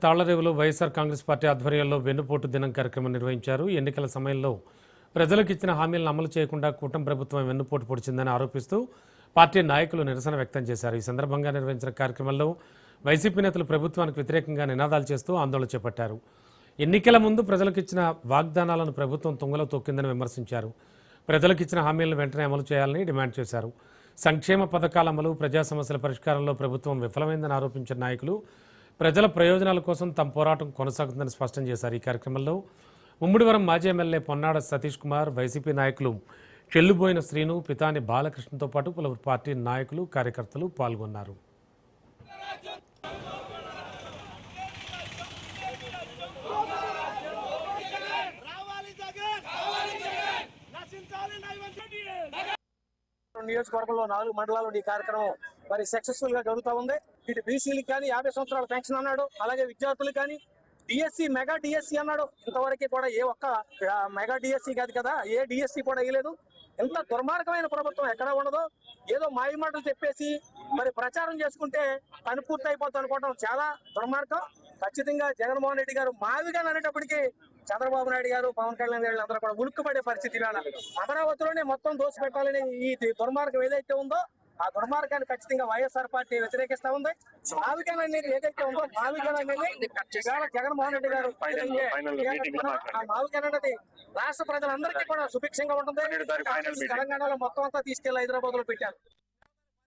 తాళ్లరేవులో YSR Congress party ఆధ్వర్యంలో వెన్నుపోటు దినం కార్యక్రమం నిర్వహించారు. ఎన్నికల సమయంలో ప్రజలకు ఇచ్చిన హామీలను అమలు చేయకుండా కూటమి ప్రభుత్వం వెన్నుపోటు పొడిచిందని ఆరోపిస్తూ పార్టీ నాయకులు నిరసన వ్యక్తం చేశారు. ఈ సందర్భంగా నిర్వహించిన కార్యక్రమంలో వైసీపీ నేతలు ప్రభుత్వానికి వ్యతిరేకంగా నినాదాలు చేస్తూ ఆందోళన చేపట్టారు. ఎన్నికల ముందు ప్రజలకు ఇచ్చిన వాగ్దానాలను ప్రభుత్వం తుంగలో తొక్కిందని విమర్శించారు. ప్రజలకు ఇచ్చిన హామీలను వెంటనే అమలు చేయాలని డిమాండ్ చేశారు. సంక్షేమ పథకాల అమలు, ప్రజా సమస్యల పరిష్కారంలో ప్రభుత్వం విఫలమైందని ఆరోపించిన నాయకులు ప్రజల ప్రయోజనాల కోసం తమ పోరాటం కొనసాగుతుందని స్పష్టం చేశారు. ఈ కార్యక్రమంలో ముమ్మిడివరం మాజీ ఎమ్మెల్యే పొన్నాడ సతీష్ కుమార్, వైసీపీ నాయకులు చెల్లుబోయిన శ్రీను, పితాని బాలకృష్ణతో పాటు పలువురు పార్టీ నాయకులు, కార్యకర్తలు పాల్గొన్నారు. నియోజకవర్గంలో 4 మండలాల్లో ఈ కార్యక్రమం మరి సక్సెస్ఫుల్ గా జరుగుతూ ఉంది. ఇటు బీసీలకు కానీ 50 సంవత్సరాల పెన్షన్ అన్నాడు, అలాగే విద్యార్థులకు కానీ డిఎస్సి, మెగా డిఎస్సి అన్నాడు. ఇంతవరకు కూడా ఏ ఒక్క మెగా డిఎస్సి కాదు కదా, ఏ డిఎస్సి కూడా వేయలేదు. ఎంత దుర్మార్గమైన ప్రభుత్వం ఎక్కడ ఉండదో, ఏదో మాయ మాటలు చెప్పేసి మరి ప్రచారం చేసుకుంటే పని పూర్తి అయిపోతుంది అనుకోవడం చాలా దుర్మార్గం. ఖచ్చితంగా జగన్మోహన్ రెడ్డి గారు మావిగా అనేటప్పటికీ చంద్రబాబు నాయుడు గారు, పవన్ కళ్యాణ్ గారు అందరూ కూడా ఉలుక్కుపడే పరిస్థితి. అమరావతిలోనే మొత్తం దోసిపెట్టాలని ఈ దుర్మార్గం ఏదైతే ఉందో ఆ దుర్మార్గాన్ని ఖచ్చితంగా వైఎస్ఆర్ పార్టీ వ్యతిరేకిస్తా ఉంది. మావిగా అనేది ఏదైతే ఉందో మావిగా అనేది జగన్మోహన్ రెడ్డి గారు ఆ మావిగా అనేది రాష్ట్ర ప్రజలందరికీ కూడా సుభిక్షంగా ఉంటుంది. తెలంగాణలో మొత్తం అంతా తీసుకెళ్లి హైదరాబాద్ లో పెట్టారు.